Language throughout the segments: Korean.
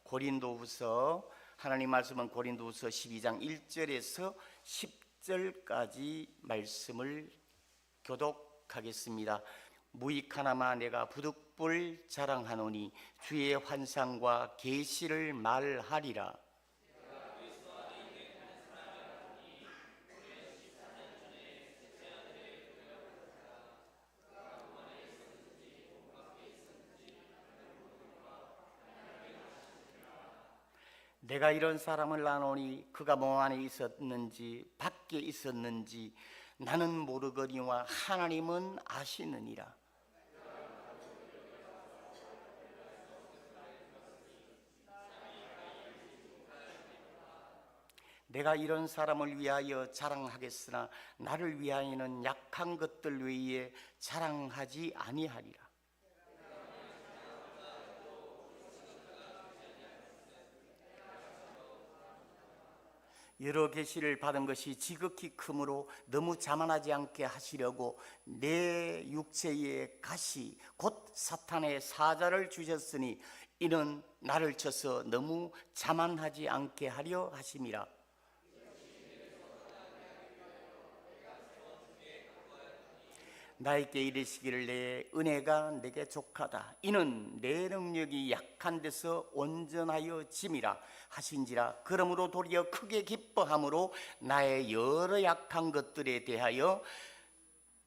고린도후서, 하나님 말씀은 고린도후서 12장 1절에서 10절까지 말씀을 교독하겠습니다. 무익하나마 내가 부득불 자랑하노니 주의 환상과 계시를 말하리라. 내가 이런 사람을 나누니 그가 몸 안에 있었는지 밖에 있었는지 나는 모르거니와 하나님은 아시느니라. 내가 이런 사람을 위하여 자랑하겠으나 나를 위하여는 약한 것들 외에 자랑하지 아니하리라. 여러 계시를 받은 것이 지극히 크므로 너무 자만하지 않게 하시려고 내 육체의 가시 곧 사탄의 사자를 주셨으니 이는 나를 쳐서 너무 자만하지 않게 하려 하심이라. 나에게 이르시기를 내 은혜가 내게 족하다. 이는 내 능력이 약한 데서 온전하여 짐이라 하신지라. 그러므로 도리어 크게 기뻐함으로 나의 여러 약한 것들에 대하여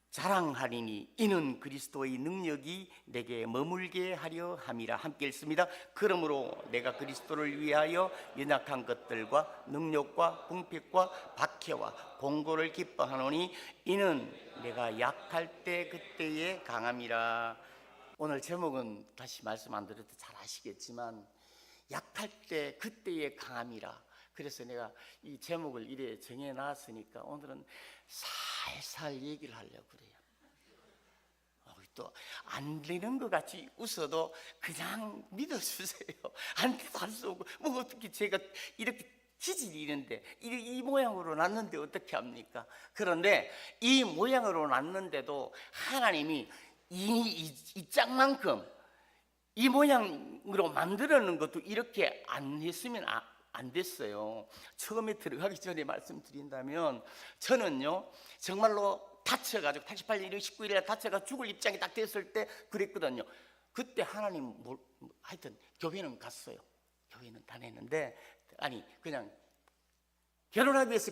자랑하리니 이는 그리스도의 능력이 내게 머물게 하려 함이라. 함께 읽습니다. 그러므로 내가 그리스도를 위하여 연약한 것들과 능력과 궁핍과 박해와 공고를 기뻐하노니 이는 내가 약할 때 그때에 강함이라. 오늘 제목은 다시 말씀 안 드려도 잘 아시겠지만 약할 때 그때에 강함이라. 그래서 내가 이 제목을 이래 정해놨으니까 오늘은 살살 얘기를 하려고 그래요. 또 안 되는 것 같이 웃어도 그냥 믿어주세요. 안 돼도 할 수 없고 뭐 어떻게 제가 이렇게 기질이 있는데 이 모양으로 났는데 어떻게 합니까? 그런데 이 모양으로 났는데도 하나님이 이 짝만큼 이 모양으로 만들어놓은 것도 이렇게 안 했으면 안 됐어요. 처음에 들어가기 전에 말씀드린다면 저는요 정말로 다쳐가지고 88년 1월 19일에 다쳐가 죽을 입장이 딱 됐을 때 그랬거든요. 그때 하나님 하여튼 교회는 갔어요. 교회는 다녔는데 아니 그냥 결혼하기 위해서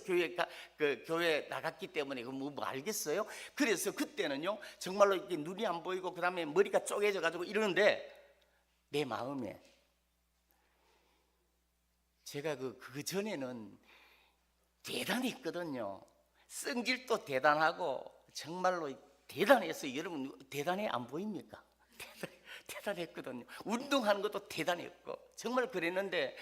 교회 나갔기 때문에 뭐 알겠어요? 그래서 그때는요 정말로 이렇게 눈이 안 보이고 그 다음에 머리가 쪼개져 가지고 이러는데 내 마음에 제가 그 전에는 대단했거든요. 성질도 대단하고 정말로 대단했어요. 여러분 대단해 안 보입니까? 대단했거든요. 운동하는 것도 대단했고 정말 그랬는데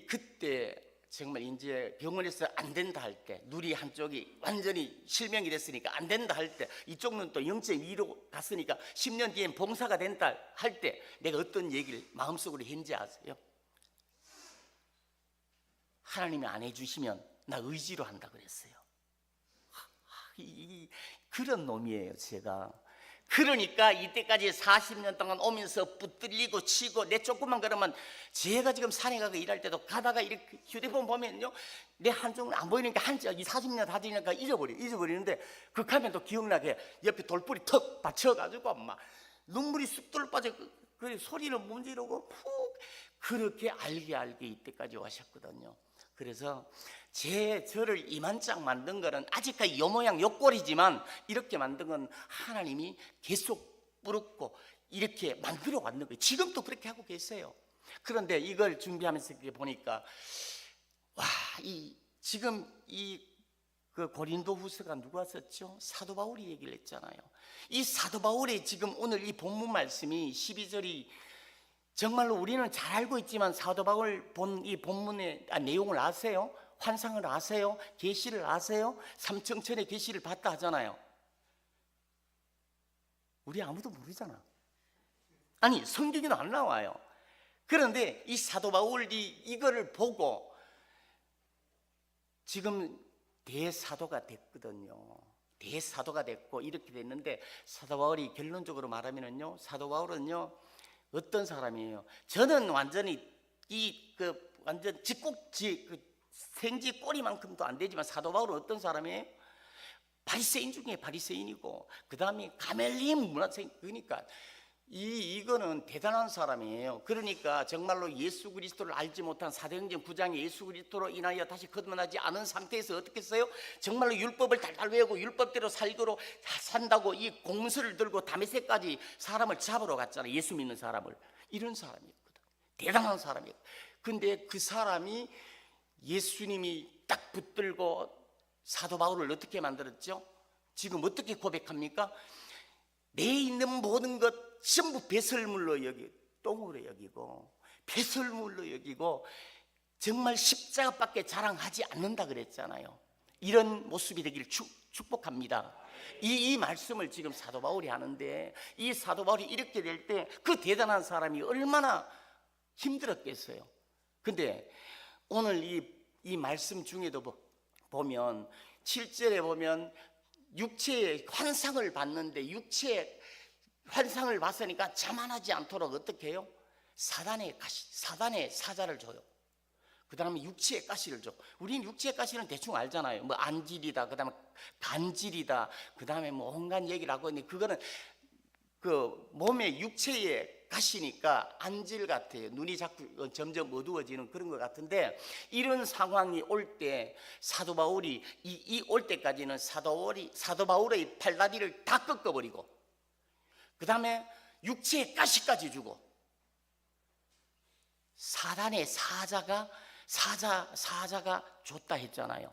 그때 정말 이제 병원에서 안 된다 할 때 누리 한쪽이 완전히 실명이 됐으니까 안 된다 할 때 이쪽 눈도 0.2로 갔으니까 10년 뒤엔 봉사가 된다 할 때 내가 어떤 얘기를 마음속으로 했는지 아세요? 하나님이 안 해주시면 나 의지로 한다 그랬어요. 그런 놈이에요 제가. 그러니까 이때까지 40년 동안 오면서 붙들리고 치고 내 조금만 그러면 제가 지금 산에 가서 일할 때도 가다가 이렇게 휴대폰 보면요 내 한쪽은 안 보이니까 이 40년 다 되니까 잊어버리는데 그 가면 또 기억나게 옆에 돌뿌리 턱 받쳐가지고 막 눈물이 쑥 빠져 그 소리는 못 지르고 푹 그렇게 알게 이때까지 와셨거든요. 그래서 저를 이만짝 만든 거는 아직까지 요 모양 요 꼴이지만 이렇게 만든 건 하나님이 계속 뿌렸고 이렇게 만들어 왔는 거예요. 지금도 그렇게 하고 계세요. 그런데 이걸 준비하면서 보니까 지금 그 고린도후서가 누가 썼죠? 사도 바울이 얘기를 했잖아요. 이 사도 바울의 지금 오늘 이 본문 말씀이 12절이 정말로 우리는 잘 알고 있지만 사도 바울 이 본문의 내용을 아세요? 환상을 아세요? 계시를 아세요? 삼청천의 계시를 봤다 하잖아요. 우리 아무도 모르잖아. 아니 성경에는 안 나와요. 그런데 이 사도 바울이 이거를 보고 지금 대사도가 됐거든요. 대사도가 됐고 이렇게 됐는데 사도 바울이 결론적으로 말하면은요 사도 바울은요 어떤 사람이에요? 저는 완전히 완전 생쥐 꼬리만큼도 안 되지만 사도 바울은 어떤 사람이에요? 바리새인 중에 바리새인이고 그 다음에 가멜리인 문화생. 그러니까 이거는 대단한 사람이에요. 그러니까 정말로 예수 그리스도를 알지 못한 사도행전 9장에 예수 그리스도로 인하여 다시 거듭나지 않은 상태에서 어떻게 했어요? 정말로 율법을 달달 외우고 율법대로 살도록 산다고 이 공수를 들고 다메섹까지 사람을 잡으러 갔잖아요. 예수 믿는 사람을. 이런 사람이었거든. 대단한 사람이었거든. 근데 그 사람이 예수님이 딱 붙들고 사도 바울을 어떻게 만들었죠? 지금 어떻게 고백합니까? 내 있는 모든 것 전부 배설물로 여기고 똥으로 여기고 배설물로 여기고 정말 십자가밖에 자랑하지 않는다 그랬잖아요. 이런 모습이 되기를 축복합니다. 이 말씀을 지금 사도 바울이 하는데 이 사도 바울이 이렇게 될 때 그 대단한 사람이 얼마나 힘들었겠어요. 근데 오늘 이 말씀 중에도 보면 7절에 보면 육체의 환상을 봤는데 육체의 환상을 봤으니까 자만하지 않도록 어떻게 해요? 사단의 사자를 줘요. 그 다음에 육체의 가시를 줘. 우리는 육체의 가시는 대충 알잖아요. 뭐 안질이다, 그 다음에 간질이다, 그 다음에 뭐 온갖 얘기를 하고 있는데 그거는 그 몸의 육체의 가시니까 안질 같아요. 눈이 자꾸 점점 어두워지는 그런 것 같은데 이런 상황이 올 때 사도 바울이 올 때까지는 사도 바울의 팔다리를 다 꺾어버리고 그 다음에 육체의 가시까지 주고 사단의 사자가 줬다 했잖아요.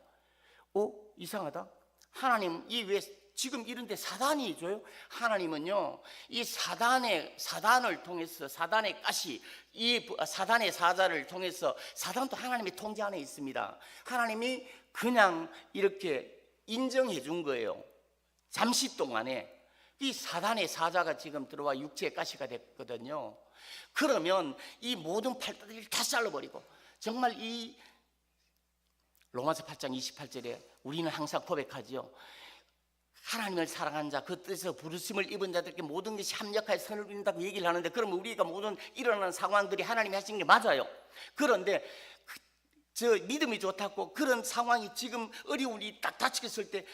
이상하다. 하나님 왜 지금 이런데 사단이 줘요? 하나님은요 이 사단을 통해서 사단의 가시 이 사단의 사자를 통해서 사단도 하나님의 통제 안에 있습니다. 하나님이 그냥 이렇게 인정해 준 거예요. 잠시 동안에 이 사단의 사자가 지금 들어와 육체의 가시가 됐거든요. 그러면 이 모든 팔다리를 다 잘라버리고 정말 이 로마서 8장 28절에 우리는 항상 고백하지요. 하나님을 사랑한 자, 그 뜻에서 부르심을 입은 자들에게 모든 것이 합력하여 선을 이룬다고 얘기를 하는데 그러면 우리가 모든 일어나는 상황들이 하나님이 하신 게 맞아요. 그런데 저 믿음이 좋다고 그런 상황이 지금 어려움이 딱 닥쳤을 때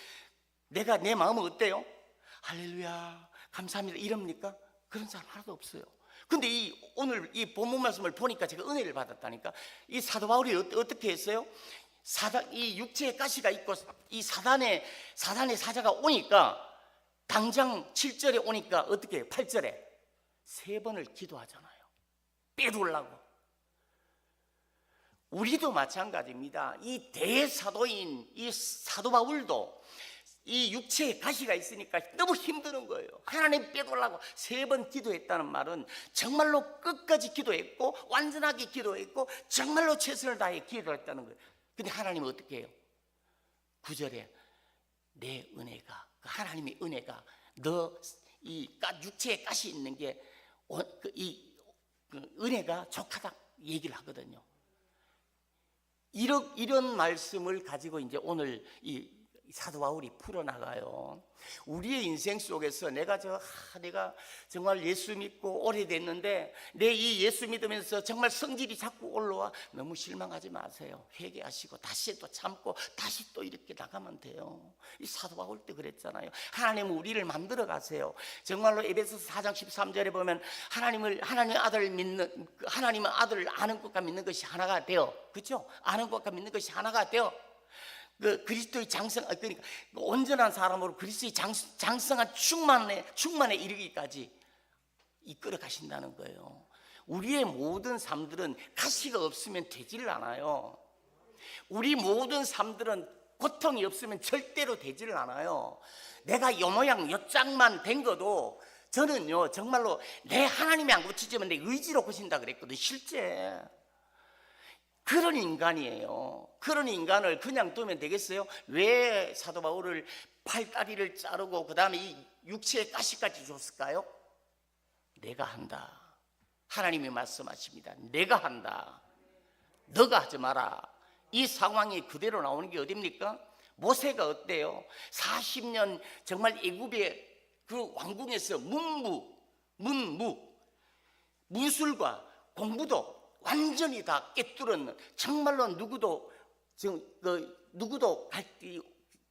내 마음은 어때요? 할렐루야 감사합니다 이럽니까? 그런 사람 하나도 없어요. 근데 오늘 이 본문 말씀을 보니까 제가 은혜를 받았다니까. 이 사도 바울이 어떻게 했어요? 이 육체의 가시가 있고 이 사단의 사자가 오니까 당장 7절에 오니까 어떻게 해요? 8절에 3번을 기도하잖아요. 빼두려고. 우리도 마찬가지입니다. 이 대사도인 이 사도 바울도 이 육체에 가시가 있으니까 너무 힘드는 거예요. 하나님 빼돌라고 3번 기도했다는 말은 정말로 끝까지 기도했고 완전하게 기도했고 정말로 최선을 다해 기도했다는 거예요. 근데 하나님은 어떻게 해요? 9절에 내 은혜가 하나님의 은혜가 너 이 육체에 가시 있는 게 은혜가 족하다 얘기를 하거든요. 이런 말씀을 가지고 이제 오늘 이 사도 바울이 풀어나가요. 우리의 인생 속에서 내가 정말 예수 믿고 오래됐는데 내 이 예수 믿으면서 정말 성질이 자꾸 올라와. 너무 실망하지 마세요. 회개하시고 다시 또 참고 다시 또 이렇게 나가면 돼요. 이 사도 바울 때 그랬잖아요. 하나님은 우리를 만들어 가세요. 정말로 에베소서 4장 13절에 보면 하나님은 아들을 아는 것과 믿는 것이 하나가 되어, 그렇죠? 아는 것과 믿는 것이 하나가 되어 그리스도의 그러니까 온전한 사람으로 그리스도의 장성한 충만에 이르기까지 이끌어 가신다는 거예요. 우리의 모든 삶들은 가시가 없으면 되질 않아요. 우리 모든 삶들은 고통이 없으면 절대로 되질 않아요. 내가 요 모양 요 짝만 된 것도 저는요 정말로 내 하나님이 안 고치지만 내 의지로 고친다 그랬거든요. 실제 그런 인간이에요. 그런 인간을 그냥 두면 되겠어요? 왜 사도 바울을 팔다리를 자르고 그 다음에 이 육체의 가시까지 줬을까요? 내가 한다. 하나님이 말씀하십니다. 내가 한다. 너가 하지 마라. 이 상황이 그대로 나오는 게 어딥니까? 모세가 어때요? 40년 정말 애굽의 그 왕궁에서 무술과 공부도 완전히 다 꿰뚫은, 정말로 누구도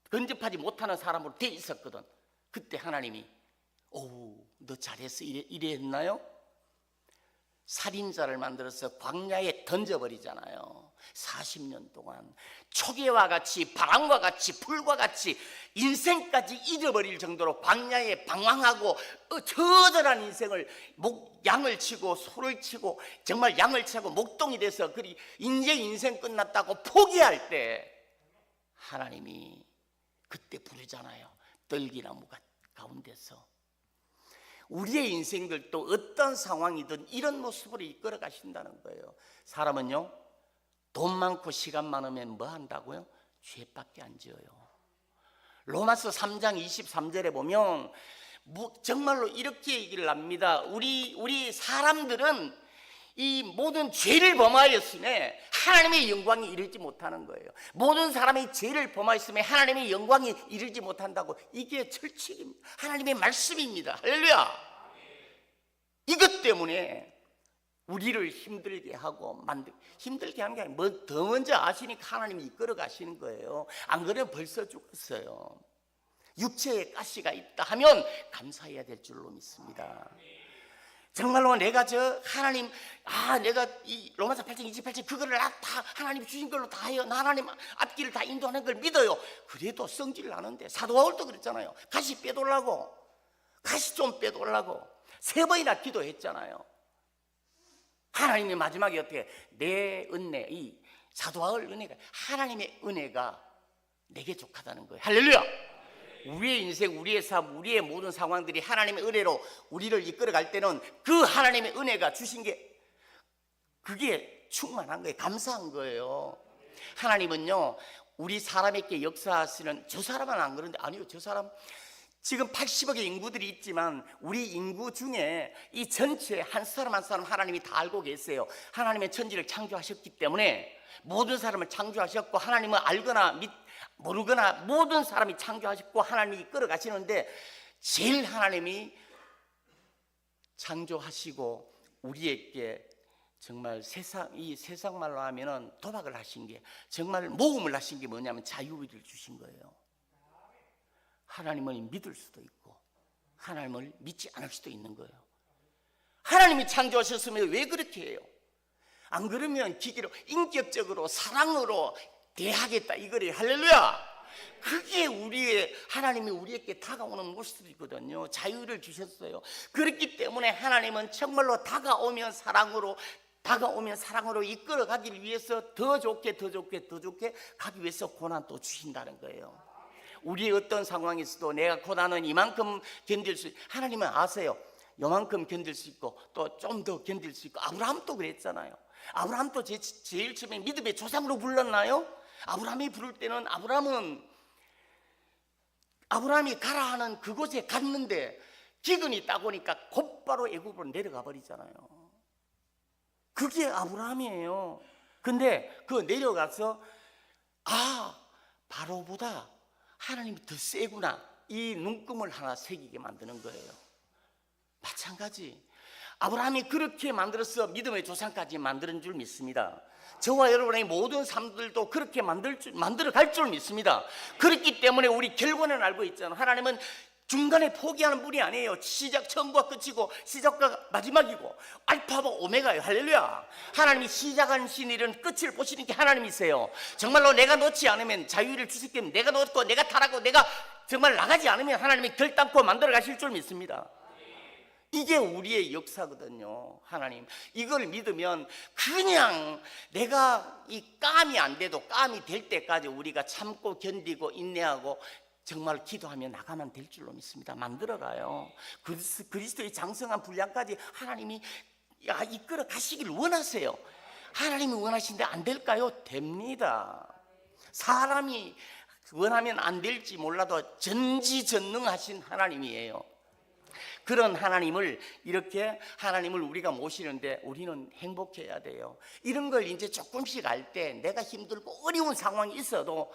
근접하지 못하는 사람으로 돼 있었거든. 그때 하나님이 너 잘했어 이래 했나요? 살인자를 만들어서 광야에 던져버리잖아요. 40년 동안 초계와 같이, 바람과 같이, 불과 같이 인생까지 잃어버릴 정도로 광야에 방황하고 처절한 인생을 양을 치고 소를 치고 정말 양을 치고 목동이 돼서 이제 인생 끝났다고 포기할 때 하나님이 그때 부르잖아요. 떨기나무 가운데서. 우리의 인생들도 어떤 상황이든 이런 모습으로 이끌어 가신다는 거예요. 사람은요, 돈 많고 시간 많으면 뭐 한다고요? 죄밖에 안 지어요. 로마서 3장 23절에 보면 정말로 이렇게 얘기를 합니다. 우리 사람들은 이 모든 죄를 범하였음에 하나님의 영광이 이르지 못하는 거예요. 모든 사람이 죄를 범하였음에 하나님의 영광이 이르지 못한다고. 이게 철칙입니다. 하나님의 말씀입니다. 할렐루야. 이것 때문에 우리를 힘들게 하고 힘들게 하는 게 아니라 더 먼저 아시니까 하나님이 이끌어 가시는 거예요. 안 그러면 벌써 죽었어요. 육체에 가시가 있다 하면 감사해야 될 줄로 믿습니다. 정말로 내가 하나님, 내가 이 로마서 8장 28절 그거를 다 하나님 주신 걸로 다 해요. 나 하나님 앞길을 다 인도하는 걸 믿어요. 그래도 성질 나는데, 사도 바울도 그랬잖아요. 가시 빼돌라고, 가시 좀 빼돌라고 3번이나 기도했잖아요. 하나님이 마지막에 어떻게, 내 은혜, 이 사도 바울 은혜가, 하나님의 은혜가 내게 족하다는 거예요. 할렐루야. 우리의 인생, 우리의 삶, 우리의 모든 상황들이 하나님의 은혜로 우리를 이끌어갈 때는 그 하나님의 은혜가 주신 게, 그게 충만한 거예요. 감사한 거예요. 하나님은요, 우리 사람에게 역사하시는, 저 사람은 안 그런데, 아니요, 저 사람 지금 80억의 인구들이 있지만 우리 인구 중에 이 전체 한 사람 한 사람 하나님이 다 알고 계세요. 하나님의 천지를 창조하셨기 때문에 모든 사람을 창조하셨고, 하나님은 알거나 모르거나 모든 사람이 창조하셨고 하나님이 이끌어 가시는데, 제일 하나님이 창조하시고 우리에게 정말 이 세상 말로 하면은 도박을 하신 게, 정말 모험을 하신 게 뭐냐면 자유를 주신 거예요. 하나님을 믿을 수도 있고 하나님을 믿지 않을 수도 있는 거예요. 하나님이 창조하셨으면 왜 그렇게 해요? 안 그러면 기계로, 인격적으로, 사랑으로 대하겠다 이거래요. 할렐루야. 그게 하나님이 우리에게 다가오는 모습이거든요. 자유를 주셨어요. 그렇기 때문에 하나님은 정말로 다가오면 사랑으로 이끌어가기 위해서 더 좋게 가기 위해서 고난 또 주신다는 거예요. 우리의 어떤 상황에서도 내가 고난은 이만큼 견딜 수, 하나님은 아세요. 요만큼 견딜 수 있고 또 좀 더 견딜 수 있고. 아브라함도 그랬잖아요. 아브라함도 제일 처음에 믿음의 조상으로 불렀나요? 아브라함이 부를 때는 아브라함이 가라 하는 그곳에 갔는데 기근이 따고니까 곧바로 애굽으로 내려가 버리잖아요. 그게 아브라함이에요. 근데 그 내려가서 바로보다 하나님이 더 세구나, 이 눈금을 하나 새기게 만드는 거예요. 마찬가지 아브라함이 그렇게 만들어서 믿음의 조상까지 만드는 줄 믿습니다. 저와 여러분의 모든 삶들도 그렇게 만들어 갈 줄 믿습니다. 그렇기 때문에 우리 결과는 알고 있잖아요. 하나님은 중간에 포기하는 분이 아니에요. 시작 처음과 끝이고 시작과 마지막이고 알파와 오메가예요. 할렐루야. 하나님이 시작하신 일은 끝을 보시는 게 하나님이세요. 정말로 내가 놓지 않으면, 자유를 주셨기 때문에 내가 놓고 내가 타라고 내가 정말 나가지 않으면 하나님이 결단코 만들어 가실 줄 믿습니다. 이게 우리의 역사거든요. 하나님 이걸 믿으면 그냥 내가 이 깜이 안 돼도 깜이 될 때까지 우리가 참고 견디고 인내하고 정말 기도하며 나가면 될 줄로 믿습니다. 만들어가요. 그리스도의 장성한 분량까지 하나님이 이끌어 가시길 원하세요. 하나님이 원하시는데 안 될까요? 됩니다. 사람이 원하면 안 될지 몰라도 전지전능하신 하나님이에요. 그런 하나님을, 이렇게 하나님을 우리가 모시는데 우리는 행복해야 돼요. 이런 걸 이제 조금씩 알 때 내가 힘들고 어려운 상황이 있어도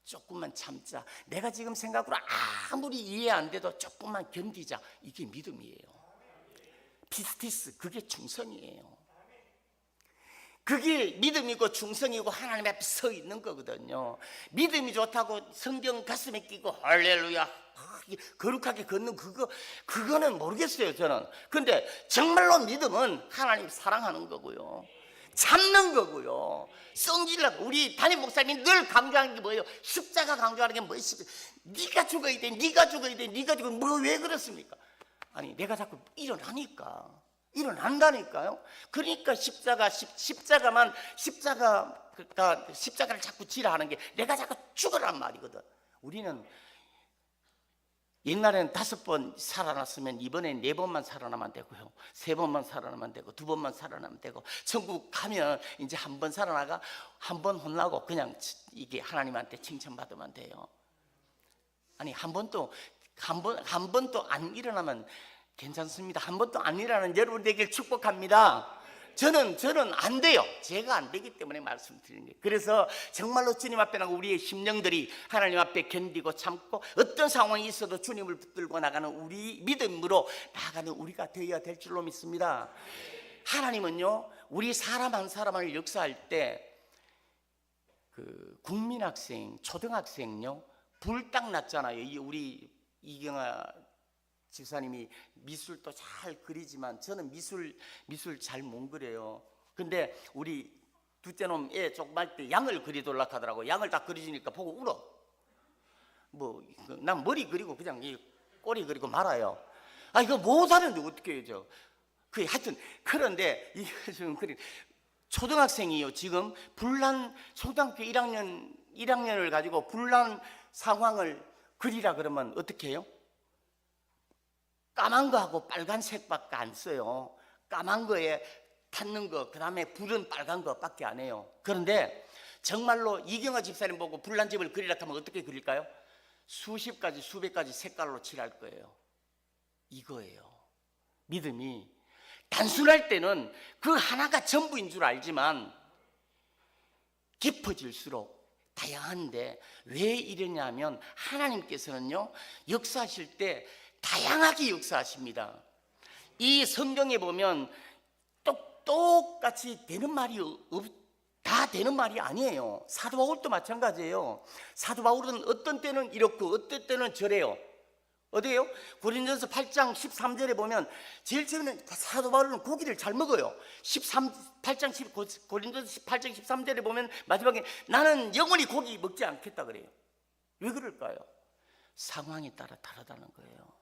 조금만 참자, 내가 지금 생각으로 아무리 이해 안 돼도 조금만 견디자, 이게 믿음이에요. 피스티스, 그게 충성이에요. 그게 믿음이고 충성이고 하나님 앞에 서 있는 거거든요. 믿음이 좋다고 성경 가슴에 끼고 할렐루야 거룩하게 걷는 그거는 모르겠어요 저는. 근데 정말로 믿음은 하나님 사랑하는 거고요, 참는 거고요, 성질나고. 우리 담임 목사님이 늘 강조하는 게 뭐예요? 십자가 강조하는 게 뭐예요? 네가 죽어야 돼, 네가 죽어야 돼, 네가 죽어야 돼. 뭐 왜 그렇습니까? 아니 내가 자꾸 일어난다니까요. 그러니까 십자가를 자꾸 지라 하는 게 내가 자꾸 죽으란 말이거든. 우리는 옛날에는 5번 살아났으면 이번엔 4번만 살아나면 되고요, 3번만 살아나면 되고 2번만 살아나면 되고, 천국 가면 이제 1번 살아나가 1번 혼나고 그냥 이게 하나님한테 칭찬받으면 돼요. 아니 한 번도 안 일어나면 괜찮습니다. 한 번도 안 일어나는 여러분 되길 축복합니다. 저는 안 돼요. 제가 안 되기 때문에 말씀드리는 거예요. 그래서 정말로 주님 앞에 나가고 우리의 심령들이 하나님 앞에 견디고 참고 어떤 상황이 있어도 주님을 붙들고 나가는 우리 믿음으로 나아가는 우리가 되어야 될 줄로 믿습니다. 하나님은요, 우리 사람 한 사람을 역사할 때 그 국민학생, 초등학생요 불 딱 났잖아요. 우리 이경아 집사님이 미술도 잘 그리지만 저는 미술 잘 못 그려요. 근데 우리 둘째 놈 애 조그만 때 양을 그리돌라 하더라고. 양을 딱 그려주니까 보고 울어. 난 머리 그리고 그냥 이 꼬리 그리고 말아요. 아 이거 못하는데 어떻게 해요? 하여튼 그런데 이거 지금 초등학생이요. 지금 불난 초등학교 1학년을 가지고 불난 상황을 그리라 그러면 어떻게 해요? 까만 거하고 빨간색밖에 안 써요. 까만 거에 탔는 거, 그 다음에 불은 빨간 거밖에 안 해요. 그런데 정말로 이경아 집사님 보고 불난 집을 그리라 하면 어떻게 그릴까요? 수십 가지 수백 가지 색깔로 칠할 거예요. 이거예요. 믿음이 단순할 때는 그 하나가 전부인 줄 알지만 깊어질수록 다양한데, 왜 이러냐면 하나님께서는요 역사하실 때 다양하게 역사하십니다. 이 성경에 보면 똑같이 되는 말이 다 되는 말이 아니에요. 사도 바울도 마찬가지예요. 사도 바울은 어떤 때는 이렇고 어떤 때는 저래요. 어디에요? 고린도전서 8장 13절에 보면 제일 처음에 사도 바울은 고기를 잘 먹어요. 고린도전서 8장 13절에 보면 마지막에 나는 영원히 고기 먹지 않겠다 그래요. 왜 그럴까요? 상황에 따라 다르다는 거예요.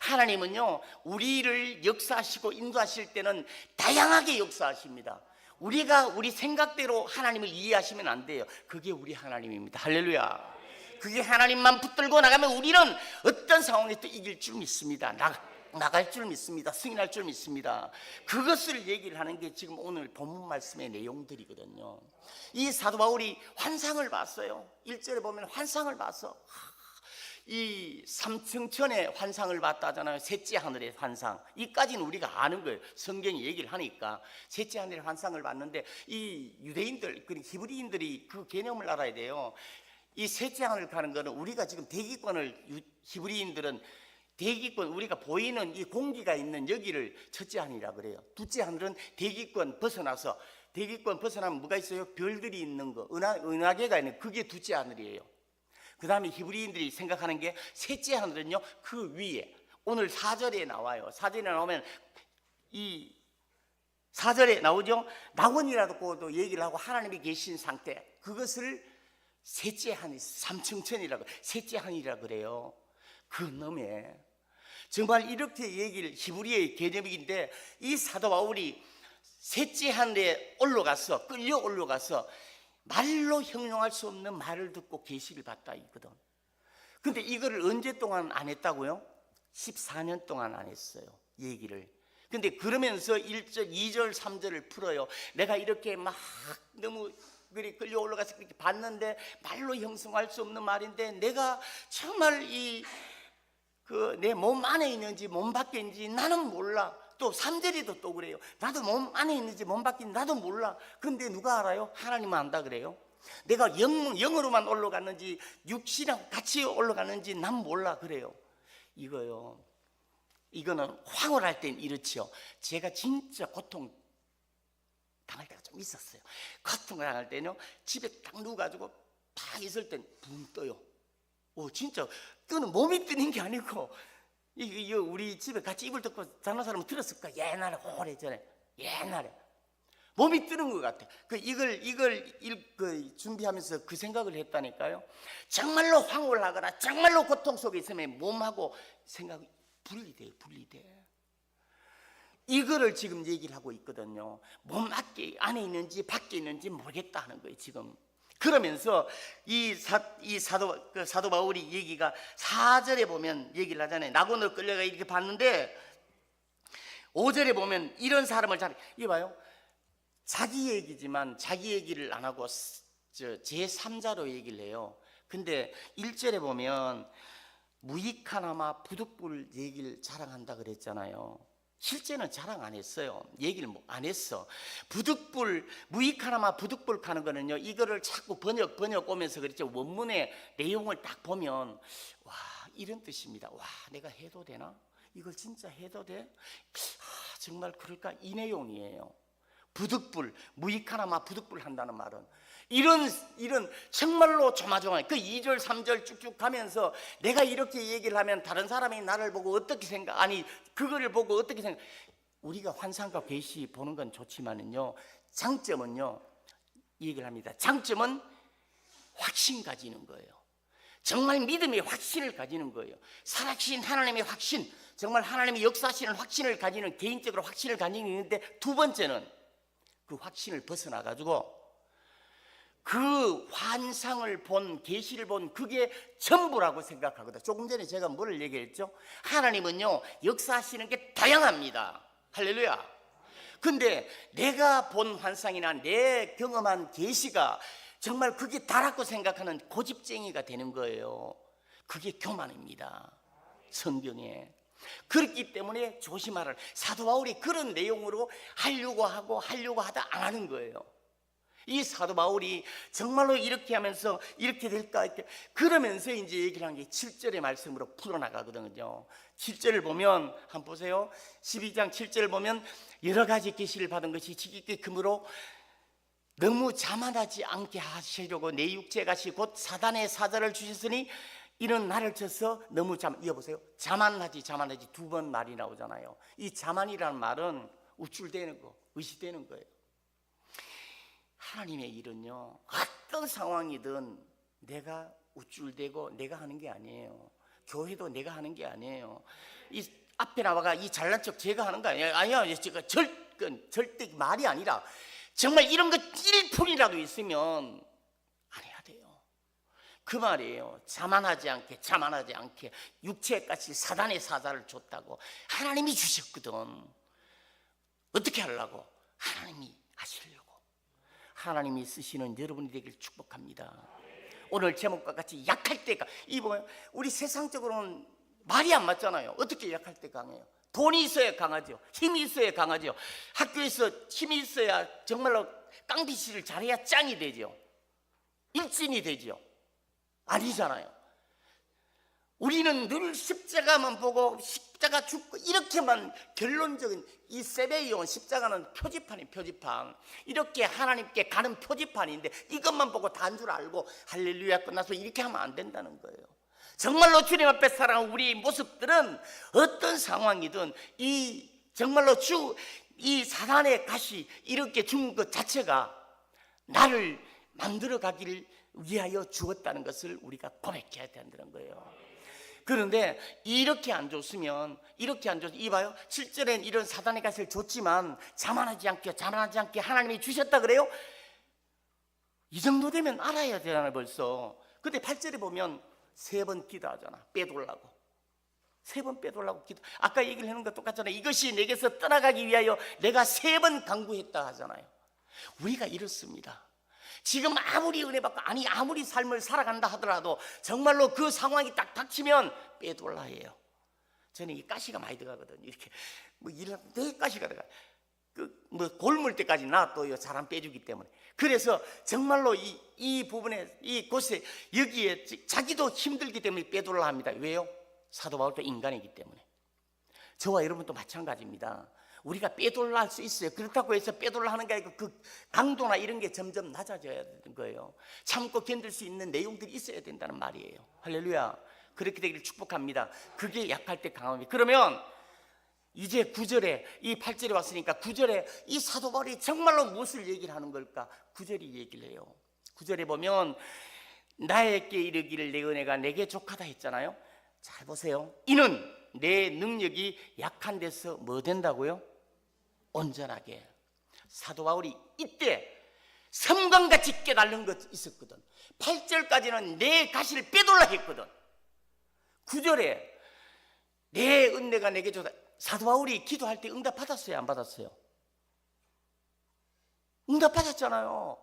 하나님은요 우리를 역사하시고 인도하실 때는 다양하게 역사하십니다. 우리가 우리 생각대로 하나님을 이해하시면 안 돼요. 그게 우리 하나님입니다. 할렐루야. 그게 하나님만 붙들고 나가면 우리는 어떤 상황에도 이길 줄 믿습니다. 나갈 줄 믿습니다. 승인할 줄 믿습니다. 그것을 얘기를 하는 게 지금 오늘 본문 말씀의 내용들이거든요. 이 사도 바울이 환상을 봤어요. 1절에 보면 환상을 봤어. 이 삼층천의 환상을 봤다잖아요. 셋째 하늘의 환상. 이까지는 우리가 아는 거예요. 성경이 얘기를 하니까. 셋째 하늘의 환상을 봤는데 이 유대인들, 히브리인들이 그 개념을 알아야 돼요. 이 셋째 하늘 가는 거는 우리가 지금 대기권을, 히브리인들은 대기권, 우리가 보이는 이 공기가 있는 여기를 첫째 하늘이라 그래요. 둘째 하늘은 대기권 벗어나서, 대기권 벗어나면 뭐가 있어요? 별들이 있는 거, 은하계가 있는, 그게 둘째 하늘이에요. 그 다음에 히브리인들이 생각하는 게 셋째 하늘은요 그 위에, 오늘 4절에 나와요. 4절에 나오면 이 4절에 나오죠. 낙원이라고도 얘기를 하고 하나님이 계신 상태, 그것을 셋째 하늘, 삼층천이라고, 셋째 하늘이라 그래요. 그 놈에 정말 이렇게 얘기를, 히브리의 개념인데 이 사도 바울이 셋째 하늘에 올라가서, 끌려 올라가서 말로 형용할 수 없는 말을 듣고 계시를 받다 있거든. 근데 이거를 언제 동안 안 했다고요? 14년 동안 안 했어요, 얘기를. 근데 그러면서 1절, 2절, 3절을 풀어요. 내가 이렇게 막 너무 끌려 올라가서 그렇게 봤는데 말로 형성할 수 없는 말인데, 내가 정말 내 몸 안에 있는지 몸 밖에 있는지 나는 몰라. 또 3절에도 또 그래요. 나도 몸 안에 있는지 몸 밖에 있는지 나도 몰라. 근데 누가 알아요? 하나님은 안다 그래요. 내가 영으로만 올라갔는지 육신이랑 같이 올라갔는지 난 몰라 그래요. 이거는 황홀할 땐 이렇지요. 제가 진짜 고통 당할 때가 좀 있었어요. 고통을 당할 때는요, 집에 딱 누워가지고 딱 있을 땐 붕 떠요. 진짜 뜨는, 몸이 뜨는 게 아니고, 이거 우리 집에 같이 이불 덮고 자는 사람은 들었을 거야. 옛날에 오래전에, 옛날에 몸이 뜨는 것 같아. 이걸 준비하면서 그 생각을 했다니까요. 정말로 황홀하거나 정말로 고통 속에 있으면 몸하고 생각이 분리돼요. 이거를 지금 얘기를 하고 있거든요. 몸 안에 있는지 밖에 있는지 모르겠다 하는 거예요, 지금. 그러면서 이 사도 바울이 얘기가 4절에 보면 얘기를 하잖아요. 낙원으로 끌려가 이렇게 봤는데 5절에 보면 이런 사람을 이거 봐요. 자기 얘기지만 자기 얘기를 안 하고 제3자로 얘기를 해요. 근데 1절에 보면 무익하나마 부득불 얘기를 자랑한다 그랬잖아요. 실제는 자랑 안 했어요. 얘기를 안 했어. 무익하나마 부득불 하는 거는요, 이거를 자꾸 번역 오면서 그랬죠. 원문의 내용을 딱 보면 와, 이런 뜻입니다. 와, 내가 해도 되나? 이걸 진짜 해도 돼? 정말 그럴까? 이 내용이에요. 무익하나마 부득불 한다는 말은 이런 정말로 조마조마해. 그 2절 3절 쭉쭉 가면서 내가 이렇게 얘기를 하면 다른 사람이 나를 보고 어떻게 생각, 아니 그거를 보고 어떻게 생각. 우리가 환상과 계시 보는 건 좋지만은요, 장점은요, 이 얘기를 합니다. 장점은 확신 가지는 거예요. 정말 믿음의 확신을 가지는 거예요. 살아계신 하나님의 확신, 정말 하나님의 역사하시는 확신을 가지는, 개인적으로 확신을 가지는 있는데, 두 번째는 그 확신을 벗어나가지고 그 환상을 본, 계시를 본 그게 전부라고 생각하거든. 조금 전에 제가 뭐를 얘기했죠? 하나님은요, 역사하시는 게 다양합니다. 할렐루야. 근데 내가 본 환상이나 내 경험한 계시가 정말 그게 다라고 생각하는 고집쟁이가 되는 거예요. 그게 교만입니다, 성경에. 그렇기 때문에 조심하라. 사도 바울이 그런 내용으로 하려고 하다 안 하는 거예요. 이 사도 바울이 정말로 이렇게 하면서 이렇게 될까, 이렇게 그러면서 이제 얘기를 한 게 7절의 말씀으로 풀어나가거든요. 7절을 보면 한번 보세요. 12장 7절을 보면 여러 가지 계시를 받은 것이 지극히 금으로 너무 자만하지 않게 하시려고 내 육체같이 곧 사단의 사자를 주셨으니 이는 나를 쳐서 너무 이거 보세요. 자만하지 두 번 말이 나오잖아요. 이 자만이라는 말은 우쭐대는 거, 의시되는 거예요. 하나님의 일은요, 어떤 상황이든 내가 우쭐대고 내가 하는 게 아니에요. 교회도 내가 하는 게 아니에요. 이 앞에 나와가 이 잘난 척 제가 하는 거 아니에요. 아니야, 제가 절대 말이 아니라 정말 이런 거 1푼이라도 있으면 안 해야 돼요. 그 말이에요. 자만하지 않게 육체까지 사단의 사자를 줬다고 하나님이 주셨거든. 어떻게 하려고? 하나님이 하시려고. 하나님이 쓰시는 여러분이 되길 축복합니다. 오늘 제목과 같이 약할 때가, 이거 우리 세상적으로는 말이 안 맞잖아요. 어떻게 약할 때 강해요? 돈이 있어야 강하죠. 힘이 있어야 강하죠. 학교에서 힘이 있어야 정말로 깡비씨를 잘해야 짱이 되죠. 일진이 되죠. 아니잖아요. 우리는 늘 십자가만 보고 십자가 죽고 이렇게만, 결론적인 이 세베이온 십자가는 표지판이 표지판, 이렇게 하나님께 가는 표지판인데 이것만 보고 단 줄 알고 할렐루야 끝나서 이렇게 하면 안 된다는 거예요. 정말로 주님 앞에 살아가는 우리 모습들은 어떤 상황이든 정말로 이 사단의 가시 이렇게 준 것 자체가 나를 만들어 가기를 위하여 주었다는 것을 우리가 고백해야 된다는 거예요. 그런데 이렇게 안 줬으면, 이봐요, 7절엔 이런 사단의 가시를 줬지만 자만하지 않게 하나님이 주셨다 그래요? 이 정도 되면 알아야 되잖아요, 벌써. 근데 8절에 보면 3번 기도하잖아. 빼돌라고. 3번 빼돌라고 기도. 아까 얘기를 해놓은 거 똑같잖아요. 이것이 내게서 떠나가기 위하여 내가 3번 강구했다 하잖아요. 우리가 이렇습니다. 지금 아무리 은혜 받고 아무리 삶을 살아간다 하더라도 정말로 그 상황이 딱 닥치면 빼돌라예요. 저는 이 가시가 많이 들어가거든요. 이렇게 일하면 되게 가시가 들어가. 골물 때까지 놔둬요. 사람 빼주기 때문에. 그래서 정말로 이 부분에, 이곳에, 여기에 자기도 힘들기 때문에 빼돌라 합니다. 왜요? 사도 바울도 인간이기 때문에. 저와 여러분도 마찬가지입니다. 우리가 빼돌라 할 수 있어요. 그렇다고 해서 빼돌라 하는 게 아니고 그 강도나 이런 게 점점 낮아져야 되는 거예요. 참고 견딜 수 있는 내용들이 있어야 된다는 말이에요. 할렐루야. 그렇게 되기를 축복합니다. 그게 약할 때 강함이. 그러면 이제 9절에 이 8절에 왔으니까 9절에 이 사도 바울이 정말로 무엇을 얘기를 하는 걸까? 9절이 얘기를 해요. 9절에 보면 나에게 이르기를 내 은혜가 내게 족하다 했잖아요. 잘 보세요. 이는 내 능력이 약한 데서 뭐 된다고요? 온전하게. 사도 바울이 이때 섬광같이 깨달은 것 있었거든. 8절까지는 내 가시를 빼돌라 했거든. 9절에 내 은혜가 내게 족하다. 사도 바울이 기도할 때 응답 받았어요? 안 받았어요? 응답 받았잖아요.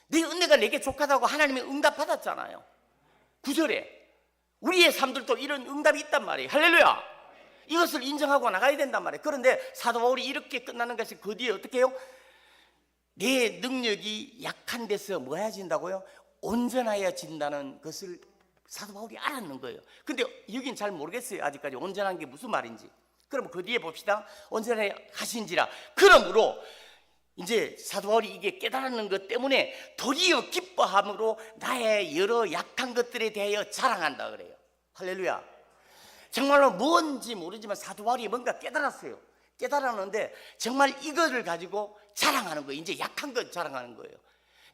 내 은혜가 내게 족하다고 하나님이 응답 받았잖아요. 9절에 우리의 삶들도 이런 응답이 있단 말이에요. 할렐루야. 이것을 인정하고 나가야 된단 말이에요. 그런데 사도 바울이 이렇게 끝나는 것이 그 뒤에 어떻게 해요? 내 능력이 약한 데서 뭐 해진다고요? 온전하여진다는 것을 사도 바울이 알았는 거예요. 근데 여긴 잘 모르겠어요. 아직까지 온전한 게 무슨 말인지. 그럼 그 뒤에 봅시다. 온전하게 하신지라. 그러므로 이제 사도 바울이 이게 깨달았는 것 때문에 도리어 기뻐함으로 나의 여러 약한 것들에 대하여 자랑한다 그래요. 할렐루야. 정말로 뭔지 모르지만 사도 바울이 뭔가 깨달았어요. 깨달았는데 정말 이거를 가지고 자랑하는 거예요. 이제 약한 걸 자랑하는 거예요.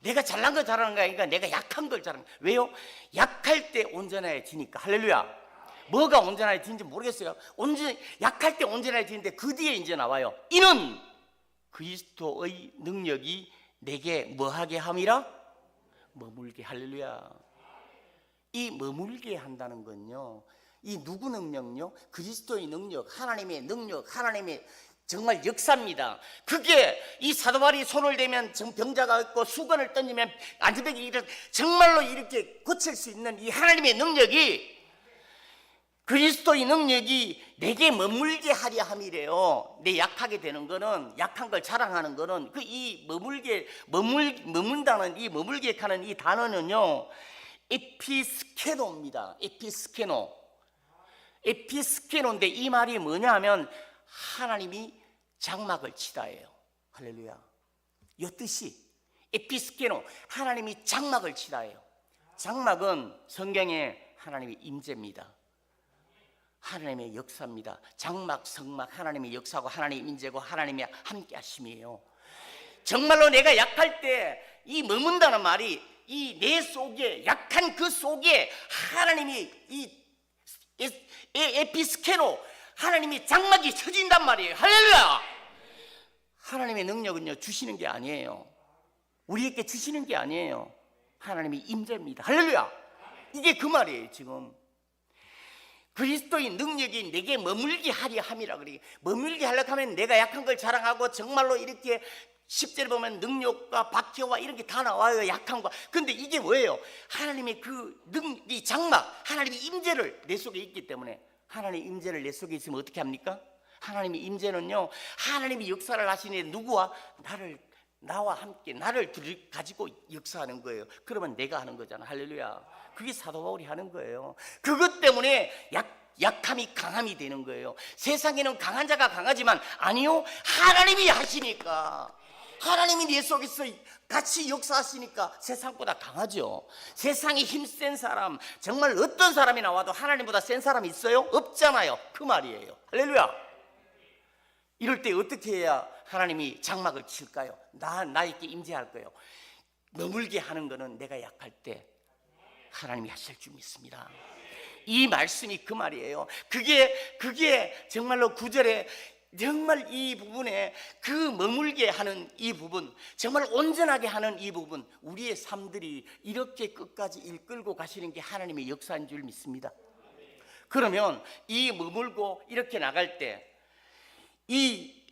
내가 잘난 걸 자랑하는 거 아니니까 내가 약한 걸 자랑하는 거예요. 왜요? 약할 때 온전해지니까. 할렐루야. 뭐가 온전해지는지 모르겠어요. 약할 때 온전해지는데 그 뒤에 이제 나와요. 이는 그리스도의 능력이 내게 뭐하게 함이라? 머물게. 할렐루야. 이 머물게 한다는 건요, 이 누구 능력요? 그리스도의 능력, 하나님의 능력, 하나님의 정말 역사입니다. 그게 이 사도 바울이 손을 대면 병자가 있고 수건을 던지면 안전벨이 정말로 이렇게 고칠 수 있는 이 하나님의 능력이, 그리스도의 능력이 내게 머물게 하려 함이래요. 내 약하게 되는 거는, 약한 걸 자랑하는 거는 그 이 머문다는 이 머물게 하는 이 단어는요, 에피스케노입니다. 에피스케노인데 이 말이 뭐냐 하면 하나님이 장막을 치다예요. 할렐루야. 이 뜻이 에피스케노, 하나님이 장막을 치다예요. 장막은 성경에 하나님의 임재입니다. 하나님의 역사입니다. 장막, 성막, 하나님의 역사고 하나님의 임재고 하나님의 함께 하심이에요. 정말로 내가 약할 때 이 머문다는 말이 이 내 속에, 약한 그 속에 하나님이 이 에피스케노, 하나님이 장막이 쳐진단 말이에요. 할렐루야. 하나님의 능력은요 주시는 게 아니에요. 우리에게 주시는 게 아니에요. 하나님의 임재입니다. 할렐루야. 이게 그 말이에요. 지금 그리스도의 능력이 내게 머물게 하려 함이라 그래요. 머물게 하려고 하면 내가 약한 걸 자랑하고 정말로 이렇게 10절에 보면 능력과 박해와 이런 게 다 나와요. 약한 거. 근데 이게 뭐예요? 하나님의 이 장막, 하나님의 임재를 내 속에 있기 때문에, 하나님의 임재를 내 속에 있으면 어떻게 합니까? 하나님의 임재는요, 하나님이 역사를 하시니 누구와? 나와 함께 나를 가지고 역사하는 거예요. 그러면 내가 하는 거잖아. 할렐루야. 그게 사도 바울이 하는 거예요. 그것 때문에 약함이 강함이 되는 거예요. 세상에는 강한 자가 강하지만 아니요, 하나님이 하시니까, 하나님이 내 속에서 같이 역사하시니까 세상보다 강하죠. 세상에 힘센 사람, 정말 어떤 사람이 나와도 하나님보다 센 사람이 있어요? 없잖아요. 그 말이에요. 할렐루야. 이럴 때 어떻게 해야 하나님이 장막을 칠까요? 나에게 임재할 거예요. 머물게 하는 거는 내가 약할 때 하나님이 하실 줄 믿습니다. 이 말씀이 그 말이에요. 그게 정말로 9절에 정말 이 부분에 그 머물게 하는 이 부분, 정말 온전하게 하는 이 부분, 우리의 삶들이 이렇게 끝까지 이끌고 가시는 게 하나님의 역사인 줄 믿습니다. 그러면 이 머물고 이렇게 나갈 때 이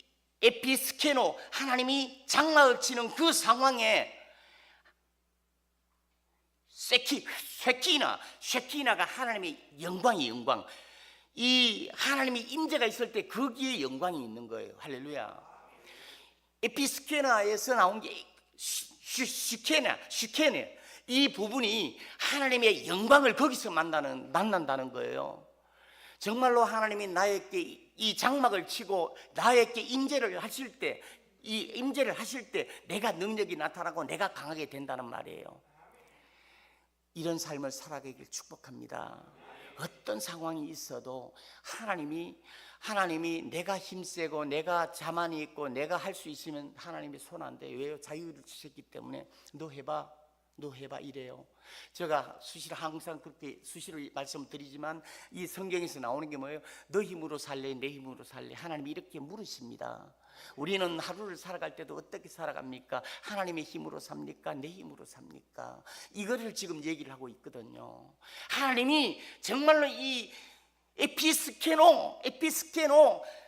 에피스케노, 하나님이 장막을 치는 그 상황에 쉐키나가 하나님의 영광이 영광, 이 하나님의 임재가 있을 때 거기에 영광이 있는 거예요. 할렐루야. 에피스케나에서 나온 게 슈케네, 이 부분이 하나님의 영광을 거기서 만난다는 거예요. 정말로 하나님이 나에게 이 장막을 치고 나에게 임재를 하실 때, 이 임재를 하실 때 내가 능력이 나타나고 내가 강하게 된다는 말이에요. 이런 삶을 살아가길 축복합니다. 어떤 상황이 있어도 하나님이 내가 힘세고 내가 자만이 있고 내가 할 수 있으면 하나님이 손 안 대요. 왜요? 자유를 주셨기 때문에 너 해봐 이래요. 제가 항상 그렇게 수시로 말씀드리지만 이 성경에서 나오는 게 뭐예요? 너 힘으로 살래? 내 힘으로 살래? 하나님이 이렇게 물으십니다. 우리는 하루를 살아갈 때도 어떻게 살아갑니까? 하나님의 힘으로 삽니까? 내 힘으로 삽니까? 이거를 지금 얘기를 하고 있거든요. 하나님이 정말로 이 에피스케노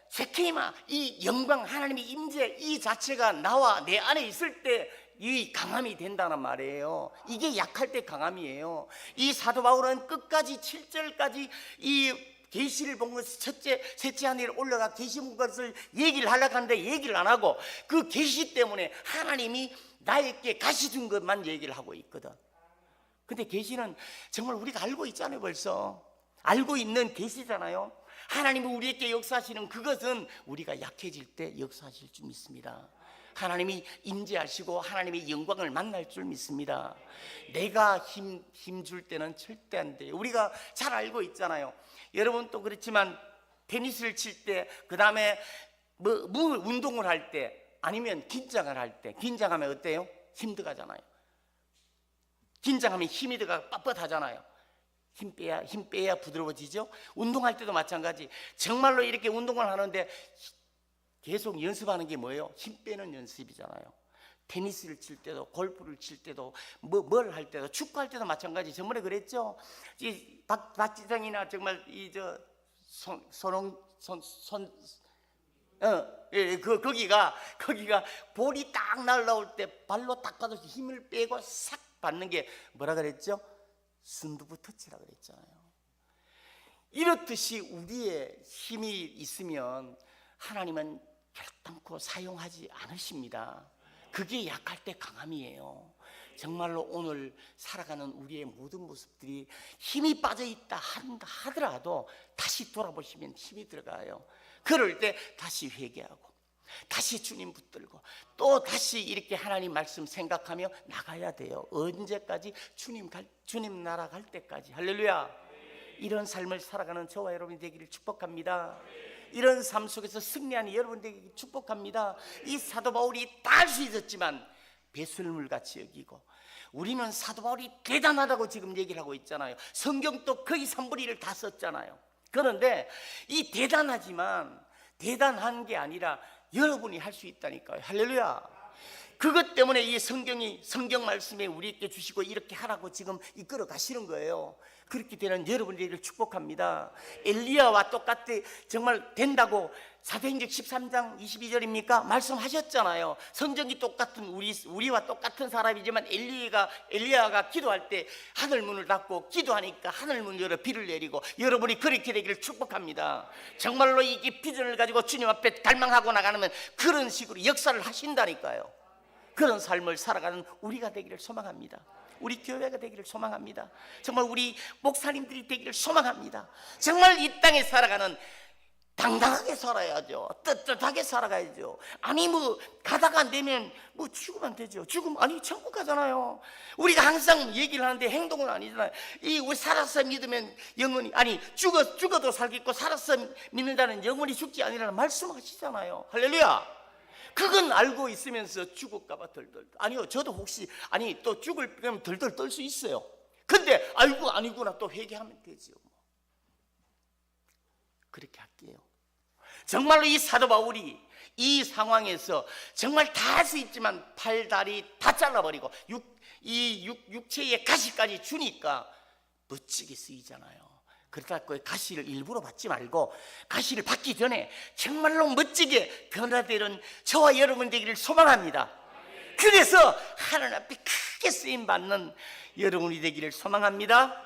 세케이마, 이 영광, 하나님의 임재 이 자체가 나와 내 안에 있을 때 이 강함이 된다는 말이에요. 이게 약할 때 강함이에요. 이 사도 바울은 끝까지 7절까지 이 계시를 본 것을 셋째 하늘에 올라가 계시 본 것을 얘기를 하려고 하는데 얘기를 안 하고 그 계시 때문에 하나님이 나에게 가시 준 것만 얘기를 하고 있거든. 근데 계시는 정말 우리가 알고 있잖아요. 벌써 알고 있는 계시잖아요. 하나님이 우리에게 역사하시는 그것은 우리가 약해질 때 역사하실 줄 믿습니다. 하나님이 임재하시고 하나님의 영광을 만날 줄 믿습니다. 내가 힘 줄 때는 절대 안 돼요. 우리가 잘 알고 있잖아요. 여러분 또 그렇지만 테니스를 칠 때, 그 다음에 뭐 운동을 할 때, 아니면 긴장을 할 때, 긴장하면 어때요? 힘 들어가잖아요. 긴장하면 힘이 들어가 뻣뻣하잖아요. 힘 빼야 부드러워지죠. 운동할 때도 마찬가지. 정말로 이렇게 운동을 하는데 계속 연습하는 게 뭐예요? 힘 빼는 연습이잖아요. 테니스를 칠 때도, 골프를 칠 때도, 뭘 할 때도, 축구할 때도 마찬가지. 저번에 그랬죠. 이 박지성이나 정말 거기가 볼이 딱 날라올 때 발로 딱 받아서 힘을 빼고 싹 받는 게 뭐라 그랬죠? 순두부 터치라 그랬잖아요. 이렇듯이 우리의 힘이 있으면 하나님은 결단코 사용하지 않으십니다. 그게 약할 때 강함이에요. 정말로 오늘 살아가는 우리의 모든 모습들이 힘이 빠져있다 하더라도 다시 돌아보시면 힘이 들어가요. 그럴 때 다시 회개하고 다시 주님 붙들고 또 다시 이렇게 하나님 말씀 생각하며 나가야 돼요. 언제까지? 주님 나라 갈 때까지. 할렐루야. 이런 삶을 살아가는 저와 여러분이 되기를 축복합니다. 이런 삶 속에서 승리하는 여러분 되기를 축복합니다. 이 사도 바울이 다 할 수 있었지만 배설물같이 여기고, 우리는 사도 바울이 대단하다고 지금 얘기를 하고 있잖아요. 성경도 거의 3분의 1을 다 썼잖아요. 그런데 이 대단하지만 대단한 게 아니라 여러분이 할 수 있다니까요. 할렐루야. 그것 때문에 이 성경 말씀에 우리에게 주시고 이렇게 하라고 지금 이끌어 가시는 거예요. 그렇게 되는 여러분들을 축복합니다. 엘리야와 똑같이 정말 된다고 사도행전 13장 22절입니까? 말씀하셨잖아요. 성경이 똑같은 우리와 똑같은 사람이지만 엘리야가 기도할 때 하늘문을 닫고 기도하니까 하늘문 열어 비를 내리고, 여러분이 그렇게 되기를 축복합니다. 정말로 이 비전을 가지고 주님 앞에 갈망하고 나가면 그런 식으로 역사를 하신다니까요. 그런 삶을 살아가는 우리가 되기를 소망합니다. 우리 교회가 되기를 소망합니다. 정말 우리 목사님들이 되기를 소망합니다. 정말 이 땅에 살아가는 당당하게 살아야죠. 떳떳하게 살아가야죠. 아니 가다가 안 되면 죽으면 되죠. 아니 천국 가잖아요. 우리가 항상 얘기를 하는데 행동은 아니잖아요. 우리 살아서 믿으면 영원히, 아니 죽어도 살겠고 살아서 믿는다는 영원히 죽지 아니라는 말씀하시잖아요. 할렐루야. 그건 알고 있으면서 죽을까봐 덜덜. 아니요, 저도 혹시 또 죽을 거면 덜덜 떨 수 있어요. 근데 알고 아니구나 또 회개하면 되죠. 그렇게 할게요. 정말로 이 사도 바울이 이 상황에서 정말 다 할 수 있지만 팔, 다리 다 잘라버리고 육체의 가시까지 주니까 멋지게 쓰이잖아요. 그렇다고 가시를 일부러 받지 말고 가시를 받기 전에 정말로 멋지게 변화되는 저와 여러분 되기를 소망합니다. 그래서 하나님 앞에 크게 쓰임받는 여러분이 되기를 소망합니다.